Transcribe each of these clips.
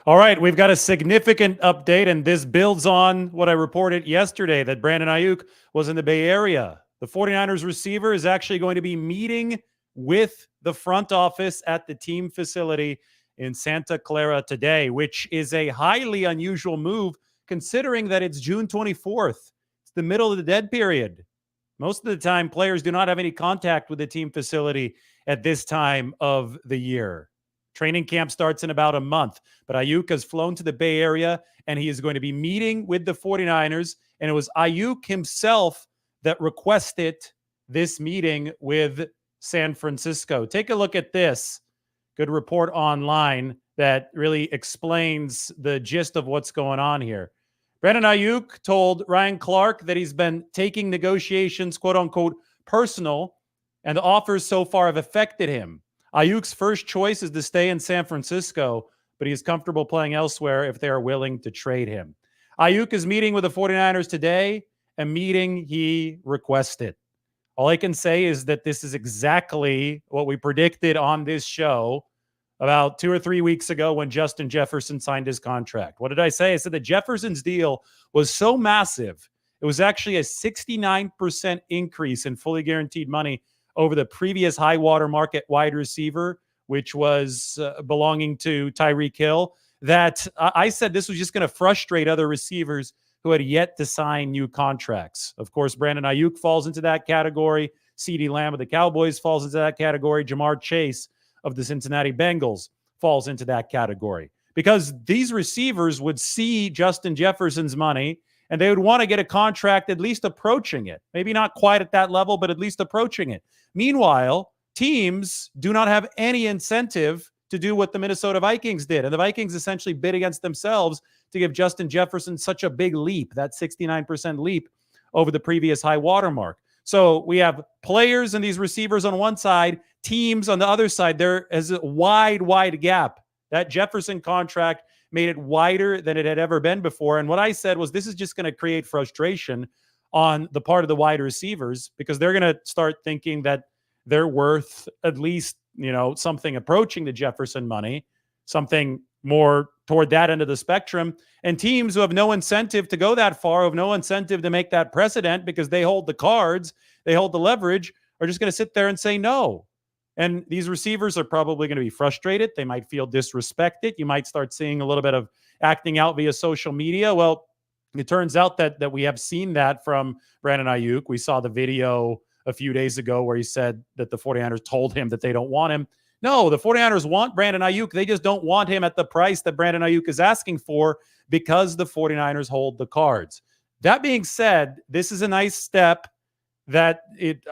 All right, we've got a significant update, and this builds on what I reported yesterday that Brandon Aiyuk was in the Bay Area. The 49ers receiver is actually going to be meeting with the front office at the team facility in Santa Clara today, which is a highly unusual move considering that it's June 24th. It's the middle of the dead period. Most of the time, players do not have any contact with the team facility at this time of the year. Training camp starts in about a month, but Aiyuk has flown to the Bay Area and he is going to be meeting with the 49ers. And it was Aiyuk himself that requested this meeting with San Francisco. Take a look at this. Good report online that really explains the gist of what's going on here. Brandon Aiyuk told Ryan Clark that he's been taking negotiations, quote unquote, personal, and the offers so far have affected him. Aiyuk's first choice is to stay in San Francisco, but he is comfortable playing elsewhere if they are willing to trade him. Aiyuk is meeting with the 49ers today, a meeting he requested. All I can say is that this is exactly what we predicted on this show about 2 or 3 weeks ago when Justin Jefferson signed his contract. What did I say? I said that Jefferson's deal was so massive. It was actually a 69% increase in fully guaranteed money over the previous high water market wide receiver, which was belonging to Tyreek Hill, that I said this was just going to frustrate other receivers who had yet to sign new contracts. Of course, Brandon Aiyuk falls into that category. CeeDee Lamb of the Cowboys falls into that category. Jamar Chase of the Cincinnati Bengals falls into that category because these receivers would see Justin Jefferson's money and they would want to get a contract at least approaching it. Maybe not quite at that level, but at least approaching it. Meanwhile, teams do not have any incentive to do what the Minnesota Vikings did. And the Vikings essentially bid against themselves to give Justin Jefferson such a big leap, that 69% leap over the previous high watermark. So we have players and these receivers on one side, teams on the other side. There is a wide gap. That Jefferson contract made it wider than it had ever been before. And what I said was this is just going to create frustration on the part of the wide receivers because they're going to start thinking that they're worth at least, something approaching the Jefferson money, something more toward that end of the spectrum. And teams who have no incentive to go that far, who have no incentive to make that precedent because they hold the cards, they hold the leverage, are just going to sit there and say no. And these receivers are probably going to be frustrated. They might feel disrespected. You might start seeing a little bit of acting out via social media. Well, it turns out that we have seen that from Brandon Aiyuk. We saw the video a few days ago where he said that the 49ers told him that they don't want him. No, the 49ers want Brandon Aiyuk. They just don't want him at the price that Brandon Aiyuk is asking for because the 49ers hold the cards. That being said, this is a nice step that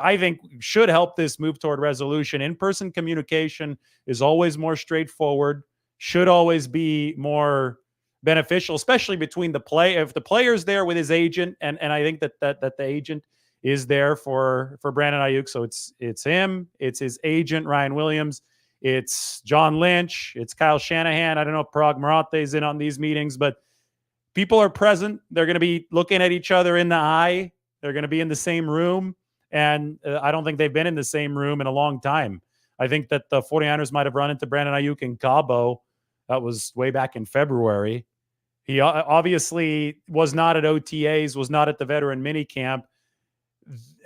I think should help this move toward resolution. In-person communication is always more straightforward, should always be more beneficial, especially between if the player's there with his agent, and I think that the agent is there for Brandon Aiyuk. So it's him, it's his agent, Ryan Williams, it's John Lynch, it's Kyle Shanahan. I don't know if Parag Marathe is in on these meetings, but people are present. They're going to be looking at each other in the eye. They're going to be in the same room. And I don't think they've been in the same room in a long time. I think that the 49ers might have run into Brandon Aiyuk in Cabo. That was way back in February. He obviously was not at OTAs, was not at the veteran minicamp.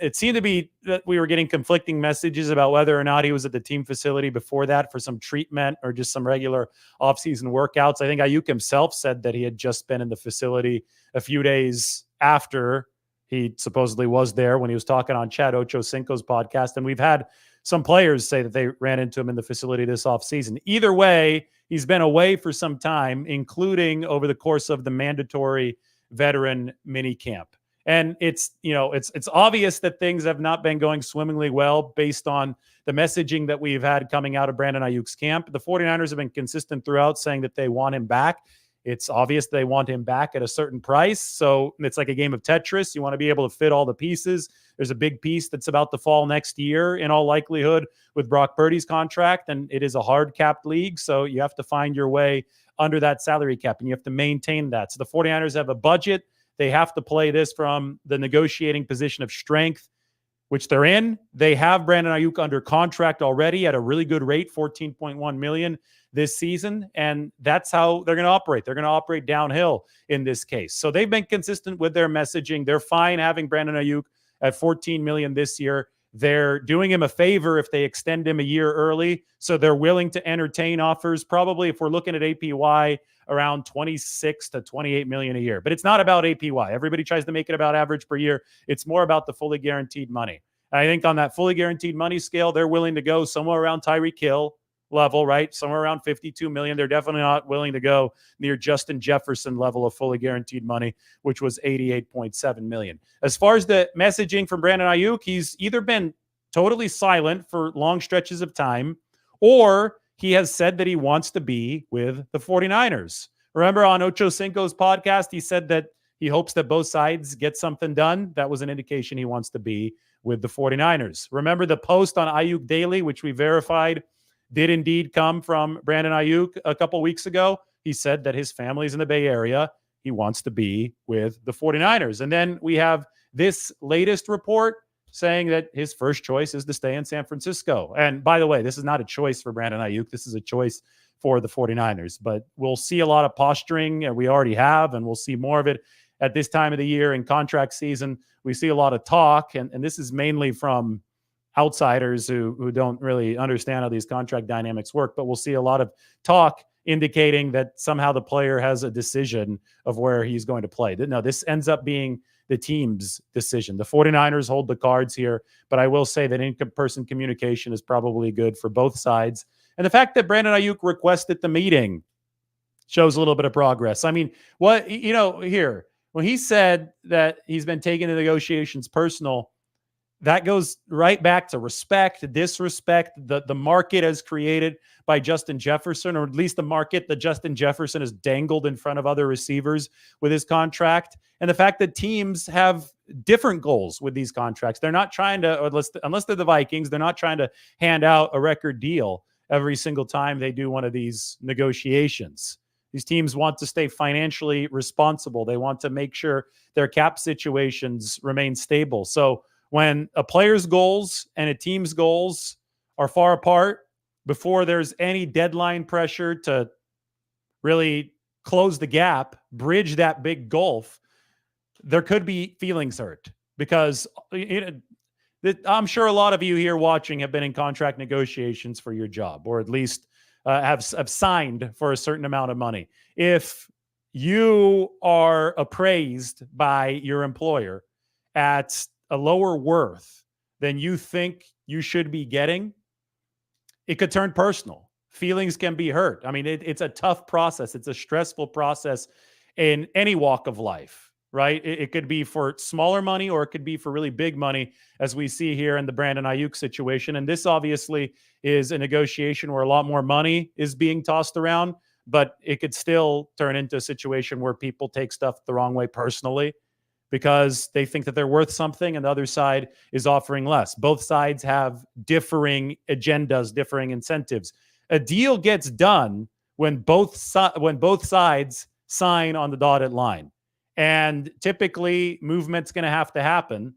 It seemed to be that we were getting conflicting messages about whether or not he was at the team facility before that for some treatment or just some regular offseason workouts. I think Aiyuk himself said that he had just been in the facility a few days after he supposedly was there when he was talking on Chad Ochocinco's podcast. And we've had some players say that they ran into him in the facility this offseason. Either way, he's been away for some time, including over the course of the mandatory veteran minicamp. And it's obvious that things have not been going swimmingly well based on the messaging that we've had coming out of Brandon Aiyuk's camp. The 49ers have been consistent throughout saying that they want him back. It's obvious they want him back at a certain price. So it's like a game of Tetris. You want to be able to fit all the pieces. There's a big piece that's about to fall next year in all likelihood with Brock Purdy's contract, and it is a hard capped league. So you have to find your way under that salary cap, and you have to maintain that. So the 49ers have a budget. They have to play this from the negotiating position of strength. which they're in. They have Brandon Aiyuk under contract already at a really good rate, $14.1 million this season. And that's how they're going to operate. They're going to operate downhill in this case. So they've been consistent with their messaging. They're fine having Brandon Aiyuk at $14 million this year. They're doing him a favor if they extend him a year early. So they're willing to entertain offers, probably if we're looking at APY, around 26 to 28 million a year. But it's not about APY. Everybody tries to make it about average per year. It's more about the fully guaranteed money. I think on that fully guaranteed money scale, they're willing to go somewhere around Tyreek Hill level, right? Somewhere around 52 million. They're definitely not willing to go near Justin Jefferson level of fully guaranteed money, which was 88.7 million. As far as the messaging from Brandon Aiyuk, he's either been totally silent for long stretches of time, or he has said that he wants to be with the 49ers. Remember on Ocho Cinco's podcast, he said that he hopes that both sides get something done. That was an indication he wants to be with the 49ers. Remember the post on Aiyuk Daily, which we verified did indeed come from Brandon Aiyuk a couple weeks ago. He said that his family's in the Bay Area. He wants to be with the 49ers. And then we have this latest report saying that his first choice is to stay in San Francisco. And by the way, this is not a choice for Brandon Aiyuk. This is a choice for the 49ers. But we'll see a lot of posturing, and we already have, and we'll see more of it at this time of the year in contract season. We see a lot of talk, and this is mainly from outsiders who don't really understand how these contract dynamics work, but we'll see a lot of talk indicating that somehow the player has a decision of where he's going to play. No, this ends up being the team's decision. The 49ers hold the cards here, but I will say that in-person communication is probably good for both sides. And the fact that Brandon Aiyuk requested the meeting shows a little bit of progress. I mean, here, when he said that he's been taking the negotiations personal, that goes right back to respect, disrespect, the market as created by Justin Jefferson, or at least the market that Justin Jefferson has dangled in front of other receivers with his contract. And the fact that teams have different goals with these contracts. They're not trying to, unless they're the Vikings, they're not trying to hand out a record deal every single time they do one of these negotiations. These teams want to stay financially responsible. They want to make sure their cap situations remain stable. So when a player's goals and a team's goals are far apart, before there's any deadline pressure to really close the gap, bridge that big gulf, there could be feelings hurt, because I'm sure a lot of you here watching have been in contract negotiations for your job, or at least have signed for a certain amount of money. If you are appraised by your employer at a lower worth than you think you should be getting, it could turn personal. Feelings can be hurt. I mean, it's a tough process. It's a stressful process in any walk of life, right? It could be for smaller money, or it could be for really big money, as we see here in the Brandon Aiyuk situation. And this obviously is a negotiation where a lot more money is being tossed around, but it could still turn into a situation where people take stuff the wrong way personally, because they think that they're worth something and the other side is offering less. Both sides have differing agendas, differing incentives. A deal gets done when both sides sign on the dotted line. And typically, movement's going to have to happen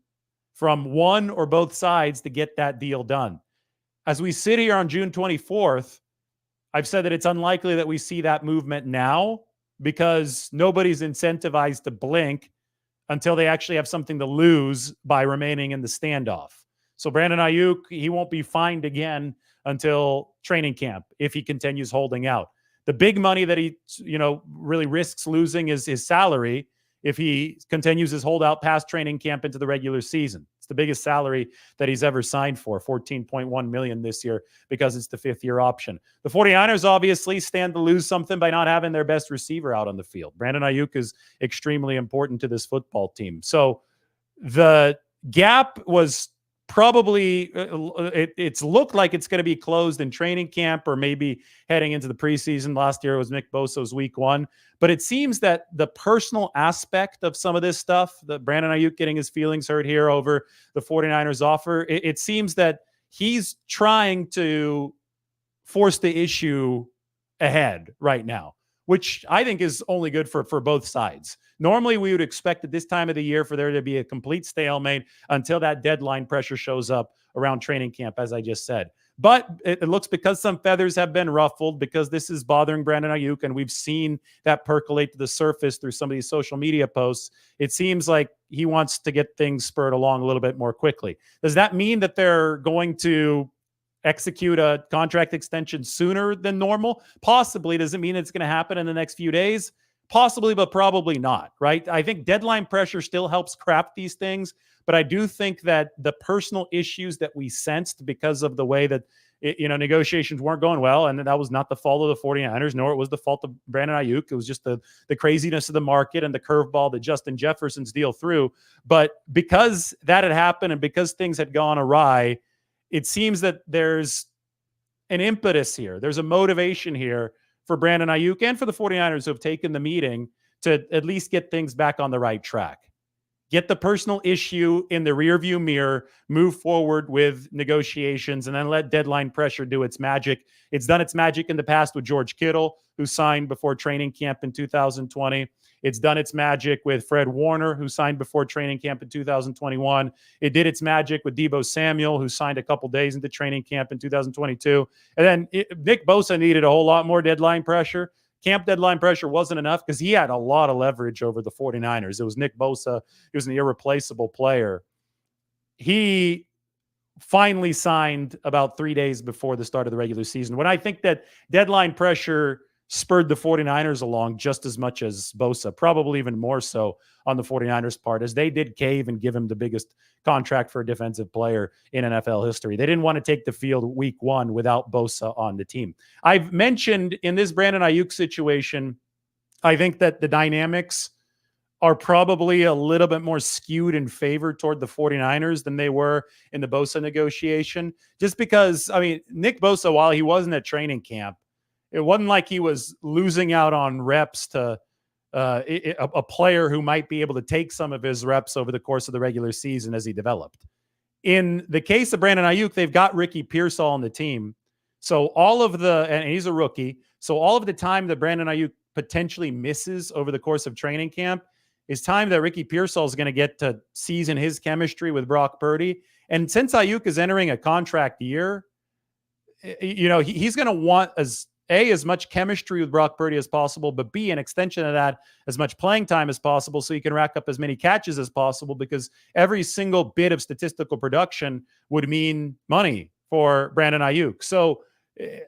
from one or both sides to get that deal done. As we sit here on June 24th, I've said that it's unlikely that we see that movement now, because nobody's incentivized to blink until they actually have something to lose by remaining in the standoff. So Brandon Aiyuk, he won't be fined again until training camp if he continues holding out. The big money that he, really risks losing is his salary if he continues his holdout past training camp into the regular season. It's the biggest salary that he's ever signed for, $14.1 million this year, because it's the fifth-year option. The 49ers obviously stand to lose something by not having their best receiver out on the field. Brandon Aiyuk is extremely important to this football team. So the gap was probably, it's looked like it's going to be closed in training camp, or maybe heading into the preseason. Last year it was Nick Bosa's week one. But it seems that the personal aspect of some of this stuff, the Brandon Aiyuk getting his feelings hurt here over the 49ers offer, it seems that he's trying to force the issue ahead right now. which I think is only good for both sides. Normally, we would expect at this time of the year for there to be a complete stalemate until that deadline pressure shows up around training camp, as I just said. But it looks, because some feathers have been ruffled, because this is bothering Brandon Aiyuk, and we've seen that percolate to the surface through some of these social media posts, it seems like he wants to get things spurred along a little bit more quickly. Does that mean that they're going to execute a contract extension sooner than normal? Possibly. Does it mean it's going to happen in the next few days? Possibly, but probably not, right? I think deadline pressure still helps craft these things, but I do think that the personal issues that we sensed because of the way that negotiations weren't going well, and that was not the fault of the 49ers, nor it was the fault of Brandon Aiyuk. It was just the craziness of the market and the curveball that Justin Jefferson's deal threw. But because that had happened and because things had gone awry, it seems that there's an impetus here. There's a motivation here for Brandon Aiyuk and for the 49ers who have taken the meeting to at least get things back on the right track. Get the personal issue in the rearview mirror, move forward with negotiations, and then let deadline pressure do its magic. It's done its magic in the past with George Kittle, who signed before training camp in 2020. It's done its magic with Fred Warner, who signed before training camp in 2021. It did its magic with Deebo Samuel, who signed a couple days into training camp in 2022. And then Nick Bosa needed a whole lot more deadline pressure. Camp deadline pressure wasn't enough because he had a lot of leverage over the 49ers. It was Nick Bosa. He was an irreplaceable player. He finally signed about 3 days before the start of the regular season. When I think that deadline pressure spurred the 49ers along just as much as Bosa, probably even more so on the 49ers part, as they did cave and give him the biggest contract for a defensive player in NFL history. They didn't want to take the field week one without Bosa on the team. I've mentioned in this Brandon Aiyuk situation, I think that the dynamics are probably a little bit more skewed in favor toward the 49ers than they were in the Bosa negotiation. Just because, Nick Bosa, while he wasn't at training camp, it wasn't like he was losing out on reps to a player who might be able to take some of his reps over the course of the regular season as he developed. In the case of Brandon Aiyuk, they've got Ricky Pearsall on the team. So and he's a rookie. So all of the time that Brandon Aiyuk potentially misses over the course of training camp is time that Ricky Pearsall is going to get to season his chemistry with Brock Purdy. And since Aiyuk is entering a contract year, he's going to want as much chemistry with Brock Purdy as possible, but B, an extension of that, as much playing time as possible so he can rack up as many catches as possible, because every single bit of statistical production would mean money for Brandon Aiyuk. So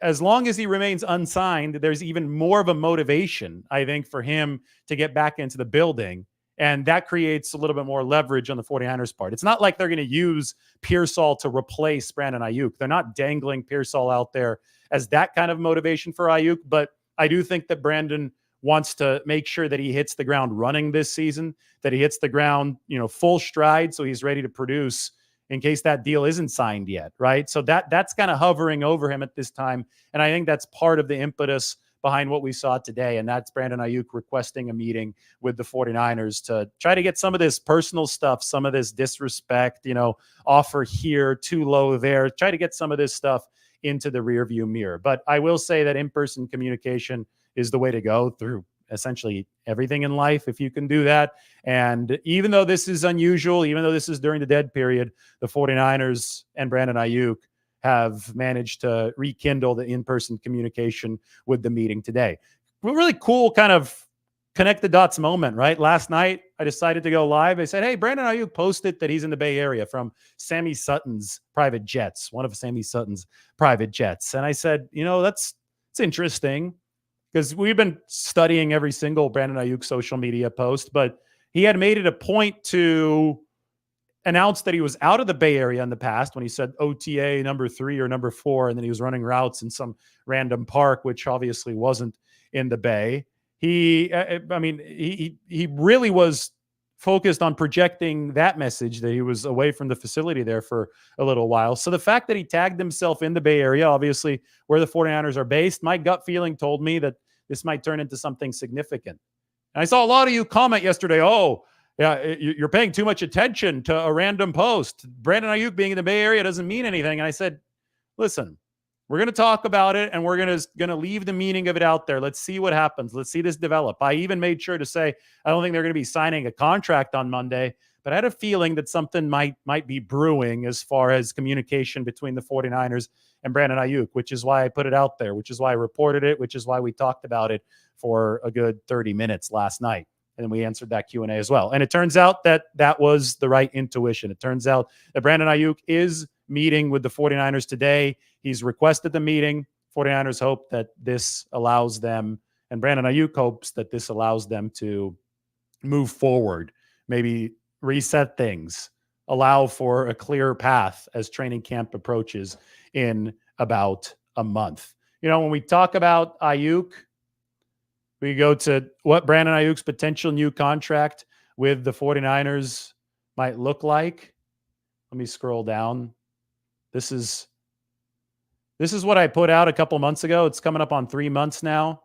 as long as he remains unsigned, there's even more of a motivation, I think, for him to get back into the building. And that creates a little bit more leverage on the 49ers part. It's not like they're going to use Pearsall to replace Brandon Aiyuk. They're not dangling Pearsall out there as that kind of motivation for Aiyuk. But I do think that Brandon wants to make sure that he hits the ground running this season, that he hits the ground, full stride, so he's ready to produce in case that deal isn't signed yet, right? So that's kind of hovering over him at this time. And I think that's part of the impetus behind what we saw today. And that's Brandon Aiyuk requesting a meeting with the 49ers to try to get some of this personal stuff, some of this disrespect, offer here, too low there, try to get some of this stuff into the rearview mirror. But I will say that in-person communication is the way to go through essentially everything in life, if you can do that. And even though this is unusual, even though this is during the dead period, the 49ers and Brandon Aiyuk have managed to rekindle the in-person communication with the meeting today. Really cool kind of connect the dots moment, right? Last night, I decided to go live. I said, hey, Brandon Aiyuk posted that he's in the Bay Area from Sammy Sutton's private jets, one of Sammy Sutton's private jets. And I said, it's interesting because we've been studying every single Brandon Aiyuk social media post, but he had made it a point to announced that he was out of the Bay Area in the past when he said OTA number 3 or number 4, and then he was running routes in some random park, which obviously wasn't in the Bay. He really was focused on projecting that message that he was away from the facility there for a little while. So the fact that he tagged himself in the Bay Area, obviously where the 49ers are based, my gut feeling told me that this might turn into something significant. And I saw a lot of you comment yesterday, yeah, you're paying too much attention to a random post. Brandon Aiyuk being in the Bay Area doesn't mean anything. And I said, listen, We're going to talk about it, and we're going to leave the meaning of it out there. Let's see what happens. Let's see this develop. I even made sure to say I don't think they're going to be signing a contract on Monday, but I had a feeling that something might be brewing as far as communication between the 49ers and Brandon Aiyuk, which is why I put it out there, which is why I reported it, which is why we talked about it for a good 30 minutes last night. And we answered that Q&A as well. And it turns out that that was the right intuition. It turns out that Brandon Aiyuk is meeting with the 49ers today. He's requested the meeting. 49ers hope that this allows them, and Brandon Aiyuk hopes that this allows them to move forward, maybe reset things, allow for a clearer path as training camp approaches in about a month. You know, when we talk about Aiyuk, we go to what Brandon Aiyuk's potential new contract with the 49ers might look like. Let me scroll down. This is what I put out a couple months ago. It's coming up on 3 months now.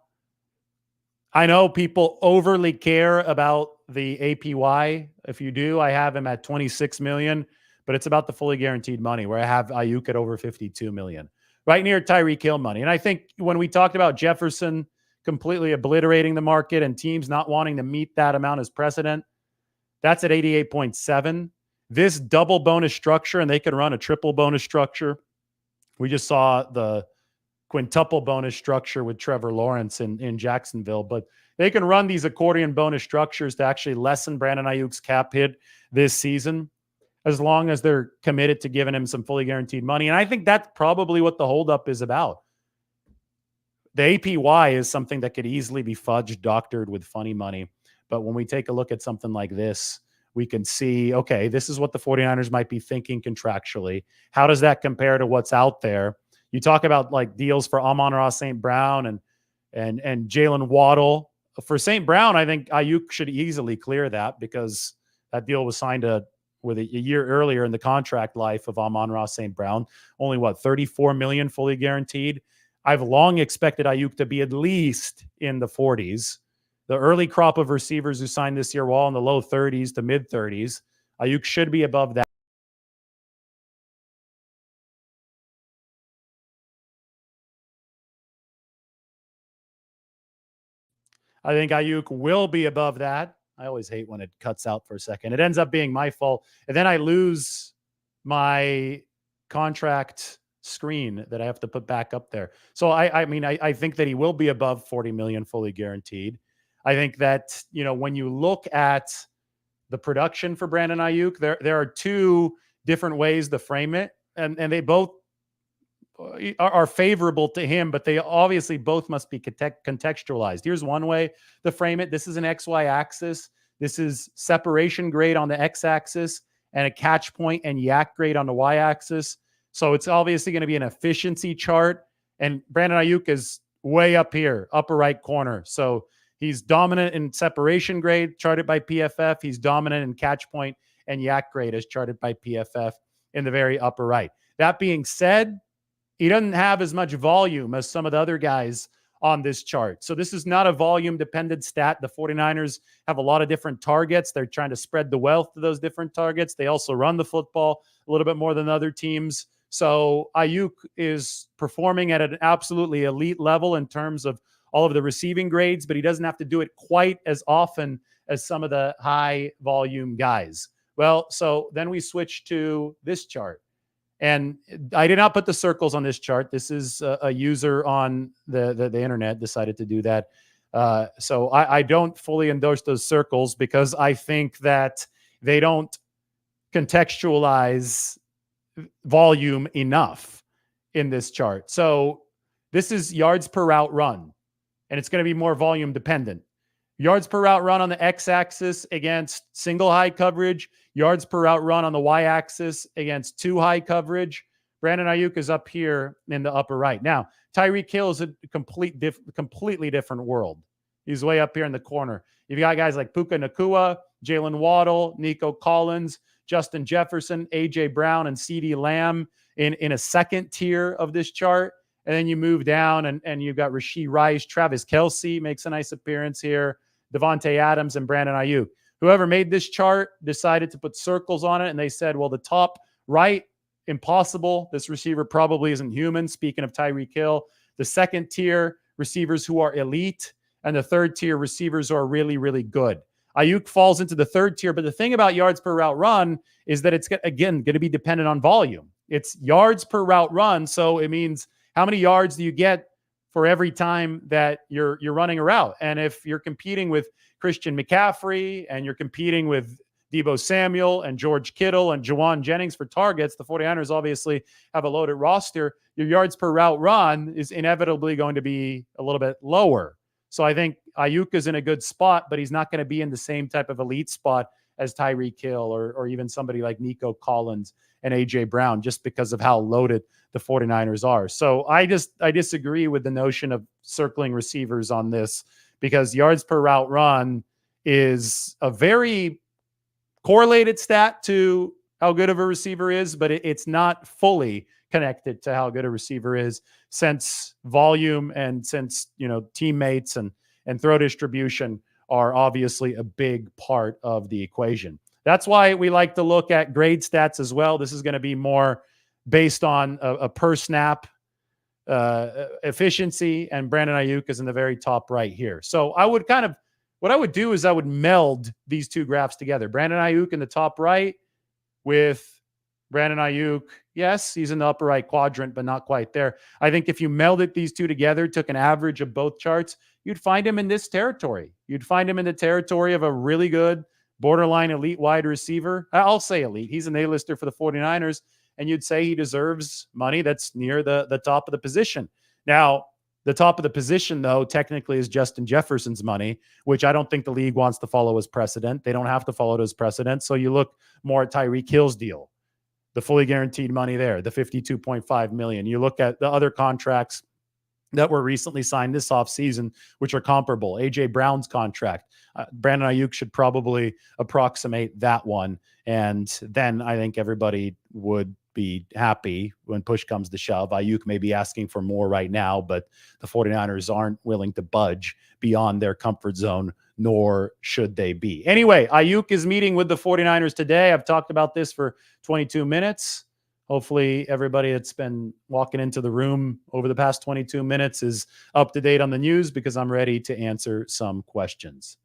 I know people overly care about the APY. If you do, I have him at 26 million, but it's about the fully guaranteed money where I have Aiyuk at over 52 million, right near Tyreek Hill money. And I think when we talked about Jefferson completely obliterating the market and teams not wanting to meet that amount as precedent, that's at 88.7. This double bonus structure, and they could run a triple bonus structure. We just saw the quintuple bonus structure with Trevor Lawrence in Jacksonville, but they can run these accordion bonus structures to actually lessen Brandon Aiyuk's cap hit this season, as long as they're committed to giving him some fully guaranteed money. And I think that's probably what the holdup is about. The APY is something that could easily be fudged, doctored with funny money. But when we take a look at something like this, we can see, okay, this is what the 49ers might be thinking contractually. How does that compare to what's out there? You talk about like deals for Amon-Ra St. Brown and Jalen Waddle. For St. Brown, I think Aiyuk should easily clear that because that deal was signed with a year earlier in the contract life of Amon-Ra St. Brown. Only what, 34 million fully guaranteed. I've long expected Aiyuk to be at least in the 40s. The early crop of receivers who signed this year were all in the low 30s to mid 30s. Aiyuk should be above that. I think Aiyuk will be above that. I always hate when it cuts out for a second. It ends up being my fault. And then I lose my contract screen that I have to put back up there. So I think that he will be above 40 million fully guaranteed. I think that, you know, when you look at the production for Brandon Aiyuk, there are two different ways to frame it. And they both are favorable to him, but they obviously both must be contextualized. Here's one way to frame it. This is an XY axis. This is separation grade on the X axis and a catch point and yak grade on the Y axis. So it's obviously going to be an efficiency chart. And Brandon Aiyuk is way up here, upper right corner. So he's dominant in separation grade, charted by PFF. He's dominant in catch point and yak grade as charted by PFF in the very upper right. That being said, he doesn't have as much volume as some of the other guys on this chart. So this is not a volume-dependent stat. The 49ers have a lot of different targets. They're trying to spread the wealth to those different targets. They also run the football a little bit more than other teams. So Aiyuk is performing at an absolutely elite level in terms of all of the receiving grades, but he doesn't have to do it quite as often as some of the high-volume guys. Well, so then we switch to this chart. And I did not put the circles on this chart. This is a user on the internet decided to do that. So I don't fully endorse those circles because I think that they don't contextualize volume enough in this chart. So this is yards per route run, and it's going to be more volume dependent. Yards per route run on the x-axis against single high coverage. Yards per route run on the y-axis against two high coverage. Brandon Aiyuk is up here in the upper right. Now, Tyreek Hill is a completely different world. He's way up here in the corner. You've got guys like Puka Nacua, Jalen Waddle, Nico Collins, Justin Jefferson, A.J. Brown, and CeeDee Lamb in a second tier of this chart. And then you move down and you've got Rashee Rice, Travis Kelce makes a nice appearance here, Devontae Adams, and Brandon Aiyuk. Whoever made this chart decided to put circles on it, and they said, well, the top right impossible. This receiver probably isn't human. Speaking of Tyreek Hill, the second tier receivers who are elite, and the third tier receivers who are really, really good. Aiyuk falls into the third tier, but the thing about yards per route run is that it's, again, going to be dependent on volume. It's yards per route run, so it means how many yards do you get for every time that you're running a route. And if you're competing with Christian McCaffrey and you're competing with Deebo Samuel and George Kittle and Jawan Jennings for targets, the 49ers obviously have a loaded roster. Your yards per route run is inevitably going to be a little bit lower. So I think Aiyuk is in a good spot, but he's not going to be in the same type of elite spot as Tyreek Hill or even somebody like Nico Collins and A.J. Brown, just because of how loaded the 49ers are. So I disagree with the notion of circling receivers on this, because yards per route run is a very correlated stat to how good of a receiver is, but it's not fully connected to how good a receiver is, since volume and since, teammates and throw distribution are obviously a big part of the equation. That's why we like to look at grade stats as well. This is going to be more based on a per snap efficiency, and Brandon Aiyuk is in the very top right here. So what I would do is I would meld these two graphs together. Brandon Aiyuk in the top right with Brandon Aiyuk. Yes, he's in the upper right quadrant, but not quite there. I think if you melded these two together, took an average of both charts, you'd find him in this territory. You'd find him in the territory of a really good, borderline elite wide receiver. I'll say elite. He's an A-lister for the 49ers, and you'd say he deserves money that's near the top of the position. Now, the top of the position, though, technically is Justin Jefferson's money, which I don't think the league wants to follow as precedent. They don't have to follow it as precedent. So you look more at Tyreek Hill's deal, the fully guaranteed money there, the $52.5 million. You look at the other contracts that were recently signed this offseason, which are comparable. A.J. Brown's contract. Brandon Aiyuk should probably approximate that one. And then I think everybody would be happy when push comes to shove. Aiyuk may be asking for more right now, but the 49ers aren't willing to budge beyond their comfort zone, nor should they be. Anyway, Aiyuk is meeting with the 49ers today. I've talked about this for 22 minutes. Hopefully everybody that's been walking into the room over the past 22 minutes is up to date on the news, because I'm ready to answer some questions.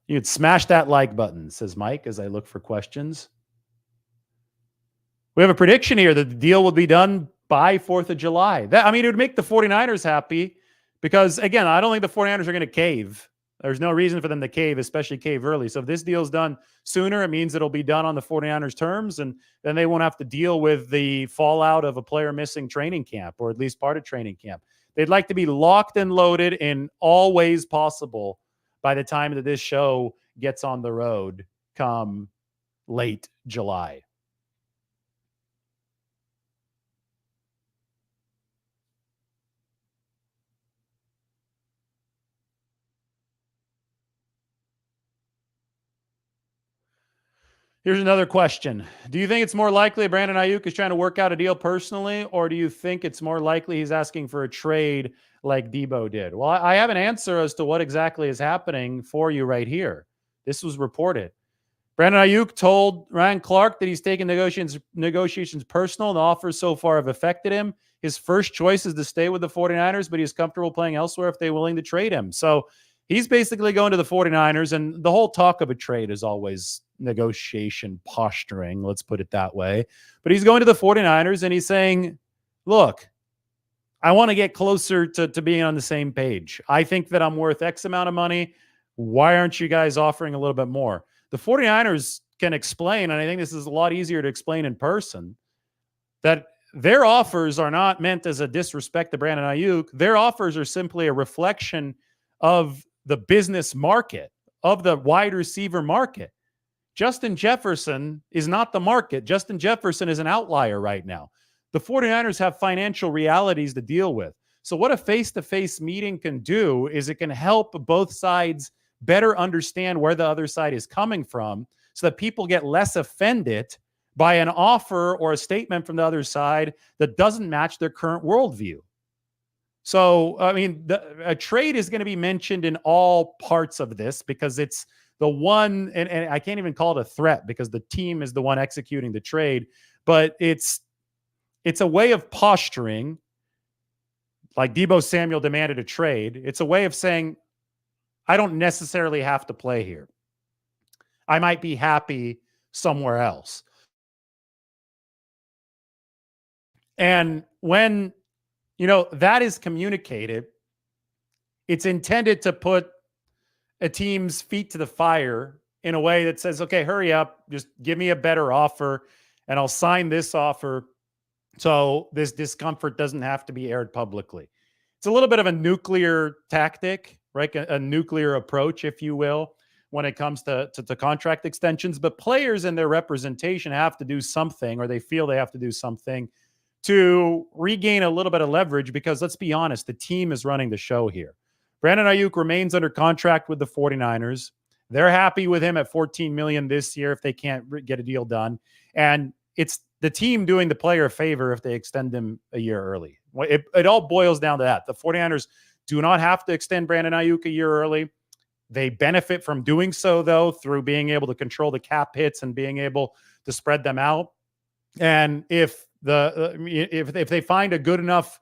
You could smash that like button, says Mike, as I look for questions. We have a prediction here that the deal will be done by 4th of July. It would make the 49ers happy, because, again, I don't think the 49ers are going to cave. There's no reason for them to cave, especially cave early. So if this deal's done sooner, it means it'll be done on the 49ers' terms, and then they won't have to deal with the fallout of a player missing training camp, or at least part of training camp. They'd like to be locked and loaded in all ways possible by the time that this show gets on the road come late July. Here's another question. Do you think it's more likely Brandon Aiyuk is trying to work out a deal personally, or do you think it's more likely he's asking for a trade like Deebo did? Well, I have an answer as to what exactly is happening for you right here. This was reported. Brandon Aiyuk told Ryan Clark that he's taken negotiations personal, and the offers so far have affected him. His first choice is to stay with the 49ers, but he's comfortable playing elsewhere if they're willing to trade him. So he's basically going to the 49ers, and the whole talk of a trade is always negotiation posturing, let's put it that way. But he's going to the 49ers, and he's saying, look, I want to get closer to being on the same page. I think that I'm worth X amount of money. Why aren't you guys offering a little bit more? The 49ers can explain, and I think this is a lot easier to explain in person, that their offers are not meant as a disrespect to Brandon Aiyuk. Their offers are simply a reflection of the business market, of the wide receiver market. Justin Jefferson is not the market. Justin Jefferson is an outlier right now. The 49ers have financial realities to deal with. So what a face-to-face meeting can do is it can help both sides better understand where the other side is coming from, so that people get less offended by an offer or a statement from the other side that doesn't match their current worldview. So, a trade is going to be mentioned in all parts of this, because it's the one, and I can't even call it a threat because the team is the one executing the trade, but it's a way of posturing, like Deebo Samuel demanded a trade. It's a way of saying, I don't necessarily have to play here. I might be happy somewhere else. And when, that is communicated, it's intended to put a team's feet to the fire in a way that says, okay, hurry up, just give me a better offer and I'll sign this offer so this discomfort doesn't have to be aired publicly. It's a little bit of a nuclear tactic, right? A nuclear approach, if you will, when it comes to contract extensions. But players and their representation have to do something, or they feel they have to do something to regain a little bit of leverage, because let's be honest, the team is running the show here. Brandon Aiyuk remains under contract with the 49ers. They're happy with him at $14 million this year if they can't get a deal done. And it's the team doing the player a favor if they extend him a year early. It all boils down to that. The 49ers do not have to extend Brandon Aiyuk a year early. They benefit from doing so, though, through being able to control the cap hits and being able to spread them out. And if they find a good enough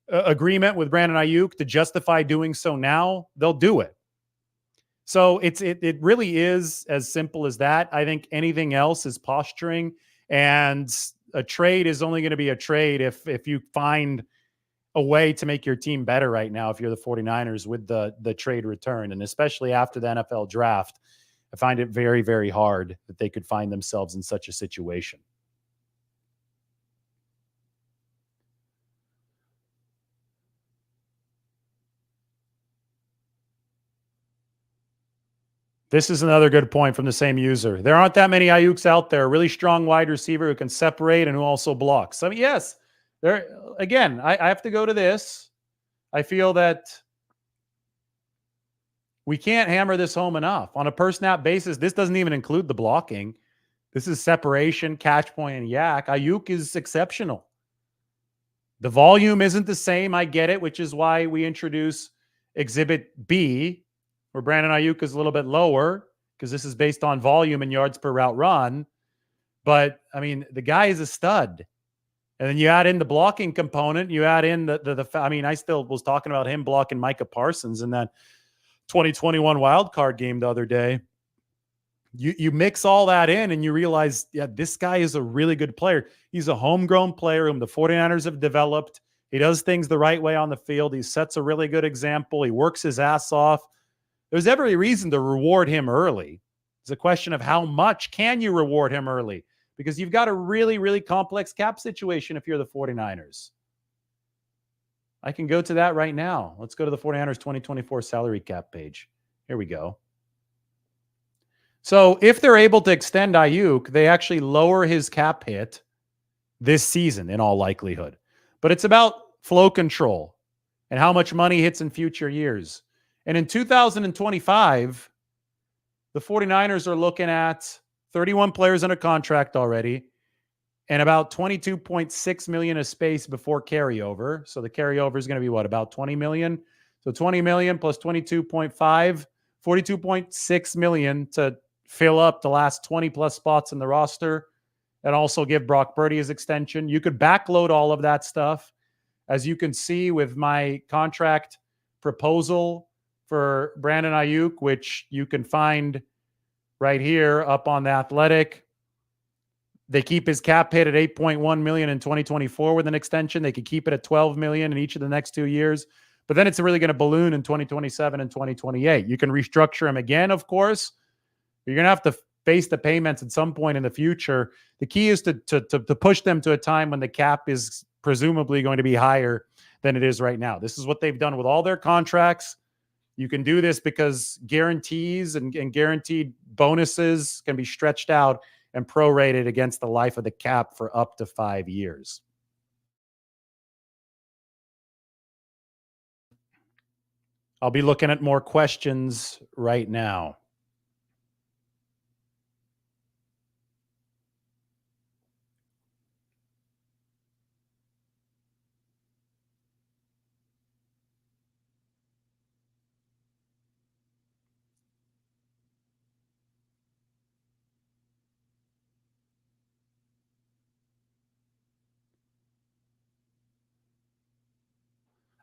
agreement with Brandon Aiyuk to justify doing so now, they'll do it. So it really is as simple as that. I think anything else is posturing, and a trade is only going to be a trade if you find a way to make your team better right now. If you're the 49ers with the trade return, and especially after the NFL draft, I find it very, very hard that they could find themselves in such a situation. This is another good point from the same user. There aren't that many Aiyuks out there. A really strong wide receiver who can separate and who also blocks. I mean, yes, there again, I have to go to this. I feel that we can't hammer this home enough. On a per snap basis, this doesn't even include the blocking. This is separation, catch point, and yak. Aiyuk is exceptional. The volume isn't the same. I get it, which is why we introduce Exhibit B, where Brandon Aiyuk is a little bit lower, because this is based on volume and yards per route run. But I mean, the guy is a stud. And then you add in the blocking component. You add in I mean, I still was talking about him blocking Micah Parsons in that 2021 wild card game the other day. You mix all that in and you realize, yeah, this guy is a really good player. He's a homegrown player whom the 49ers have developed. He does things the right way on the field. He sets a really good example. He works his ass off. There's every reason to reward him early. It's a question of how much can you reward him early, because you've got a really, really complex cap situation if you're the 49ers. I can go to that right now. Let's go to the 49ers 2024 salary cap page. Here we go. So if they're able to extend Aiyuk, they actually lower his cap hit this season in all likelihood. But it's about flow control and how much money hits in future years. And in 2025, the 49ers are looking at 31 players under contract already and about $22.6 million of space before carryover. So the carryover is going to be what, about $20 million? So $20 million plus 22.5, $42.6 million to fill up the last 20 plus spots in the roster and also give Brock Purdy his extension. You could backload all of that stuff. As you can see with my contract proposal for Brandon Aiyuk, which you can find right here up on The Athletic. They keep his cap hit at $8.1 million in 2024 with an extension. They could keep it at $12 million in each of the next 2 years. But then it's really going to balloon in 2027 and 2028. You can restructure him again, of course. You're going to have to face the payments at some point in the future. The key is to push them to a time when the cap is presumably going to be higher than it is right now. This is what they've done with all their contracts. You can do this because guarantees and guaranteed bonuses can be stretched out and prorated against the life of the cap for up to 5 years. I'll be looking at more questions right now.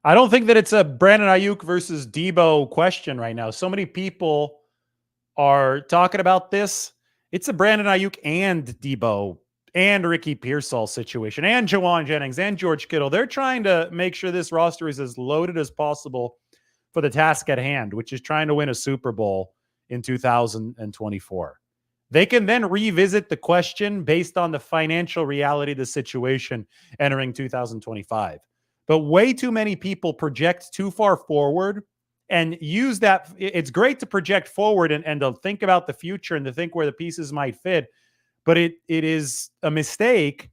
I don't think that it's a Brandon Aiyuk versus Debo question right now. So many people are talking about this. It's a Brandon Aiyuk and Debo and Ricky Pearsall situation and Jawan Jennings and George Kittle. They're trying to make sure this roster is as loaded as possible for the task at hand, which is trying to win a Super Bowl in 2024. They can then revisit the question based on the financial reality of the situation entering 2025. But way too many people project too far forward and use that. It's great to project forward and to think about the future and to think where the pieces might fit. But it is a mistake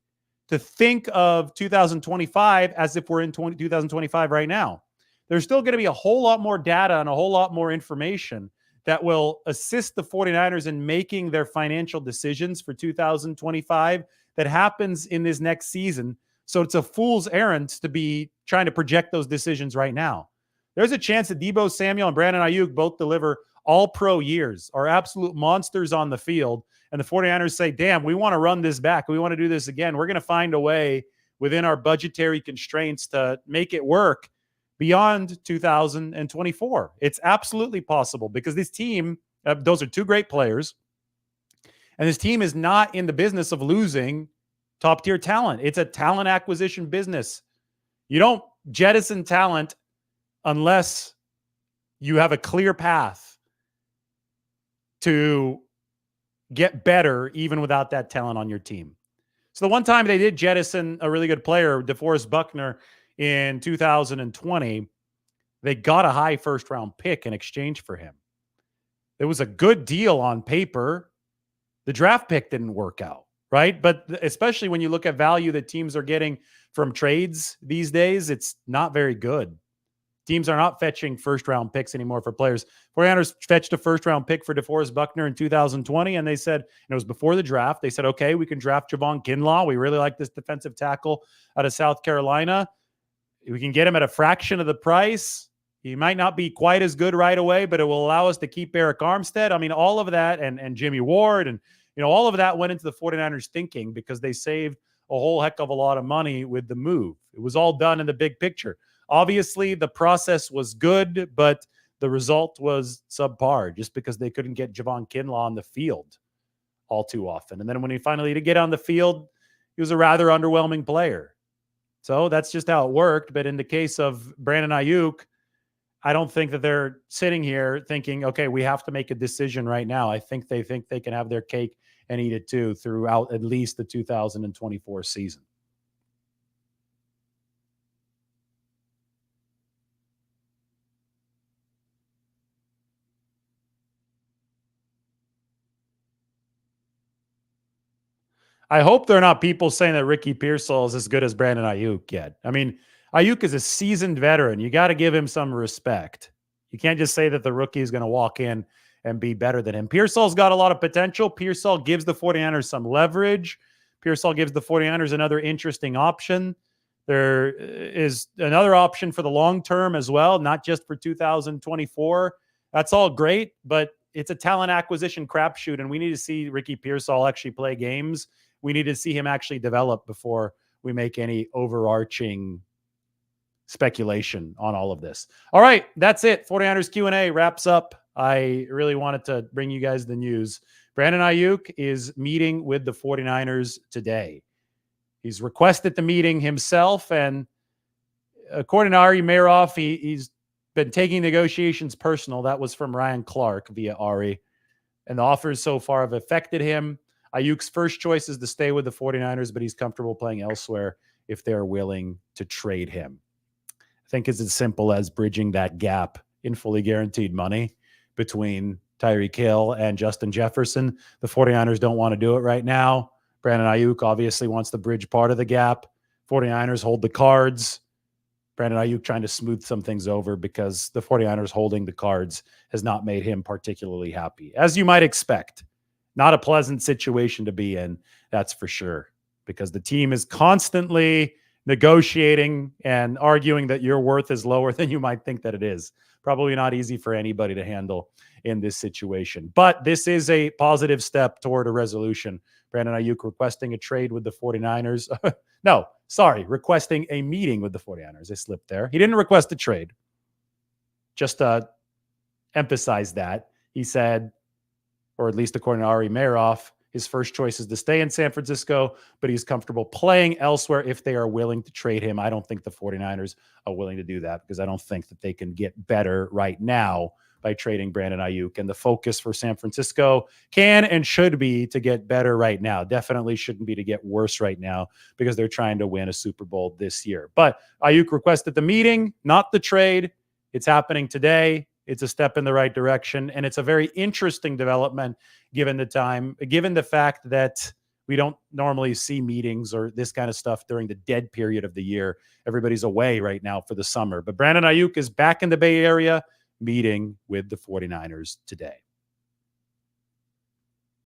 to think of 2025 as if we're in 2025 right now. There's still going to be a whole lot more data and a whole lot more information that will assist the 49ers in making their financial decisions for 2025 that happens in this next season. So it's a fool's errand to be trying to project those decisions right now. There's a chance that Debo Samuel and Brandon Aiyuk both deliver all-pro years, are absolute monsters on the field, and the 49ers say, damn, we want to run this back. We want to do this again. We're going to find a way within our budgetary constraints to make it work beyond 2024. It's absolutely possible because this team, those are two great players, and this team is not in the business of losing top-tier talent. It's a talent acquisition business. You don't jettison talent unless you have a clear path to get better even without that talent on your team. So the one time they did jettison a really good player, DeForest Buckner, in 2020, they got a high first-round pick in exchange for him. It was a good deal on paper. The draft pick didn't work out, right? But especially when you look at value that teams are getting from trades these days, it's not very good. Teams are not fetching first-round picks anymore for players. 49ers fetched a first-round pick for DeForest Buckner in 2020, and they said, and it was before the draft, they said, okay, we can draft Javon Kinlaw. We really like this defensive tackle out of South Carolina. We can get him at a fraction of the price. He might not be quite as good right away, but it will allow us to keep Eric Armstead. I mean, all of that and Jimmy Ward and, all of that went into the 49ers thinking because they saved a whole heck of a lot of money with the move. It was all done in the big picture. Obviously, the process was good, but the result was subpar just because they couldn't get Javon Kinlaw on the field all too often. And then when he finally did get on the field, he was a rather underwhelming player. So that's just how it worked. But in the case of Brandon Aiyuk, I don't think that they're sitting here thinking, okay, we have to make a decision right now. I think they can have their cake and eat it too throughout at least the 2024 season. I hope there are not people saying that Ricky Pearsall is as good as Brandon Aiyuk yet. I mean, Aiyuk is a seasoned veteran. You got to give him some respect. You can't just say that the rookie is going to walk in and be better than him. Pearsall's got a lot of potential. Pearsall gives the 49ers some leverage. Pearsall gives the 49ers another interesting option. There is another option for the long term as well, not just for 2024. That's all great, but it's a talent acquisition crapshoot, and we need to see Ricky Pearsall actually play games. We need to see him actually develop before we make any overarching speculation on all of this. All right, that's it. 49ers Q&A wraps up. I really wanted to bring you guys the news. Brandon Aiyuk is meeting with the 49ers today. He's requested the meeting himself, and according to Ari Meirov, he's been taking negotiations personal. That was from Ryan Clark via Ari. And the offers so far have affected him. Aiyuk's first choice is to stay with the 49ers, but he's comfortable playing elsewhere if they're willing to trade him. I think it's as simple as bridging that gap in fully guaranteed money between Tyreek Hill and Justin Jefferson. The 49ers don't want to do it right now. Brandon Aiyuk obviously wants to bridge part of the gap. 49ers hold the cards. Brandon Aiyuk trying to smooth some things over because the 49ers holding the cards has not made him particularly happy, as you might expect. Not a pleasant situation to be in, that's for sure, because the team is constantly negotiating and arguing that your worth is lower than you might think that it is. Probably not easy for anybody to handle in this situation. But this is a positive step toward a resolution. Brandon Aiyuk requesting a trade with the 49ers. No, sorry, requesting a meeting with the 49ers. I slipped there. He didn't request a trade. Just to emphasize that, he said, or at least according to Ari Meroff, his first choice is to stay in San Francisco, but he's comfortable playing elsewhere if they are willing to trade him. I don't think the 49ers are willing to do that because I don't think that they can get better right now by trading Brandon Aiyuk. And the focus for San Francisco can and should be to get better right now. Definitely shouldn't be to get worse right now because they're trying to win a Super Bowl this year. But Aiyuk requested the meeting, not the trade. It's happening today. It's a step in the right direction. And it's a very interesting development given the fact that we don't normally see meetings or this kind of stuff during the dead period of the year. Everybody's away right now for the summer. But Brandon Aiyuk is back in the Bay Area meeting with the 49ers today.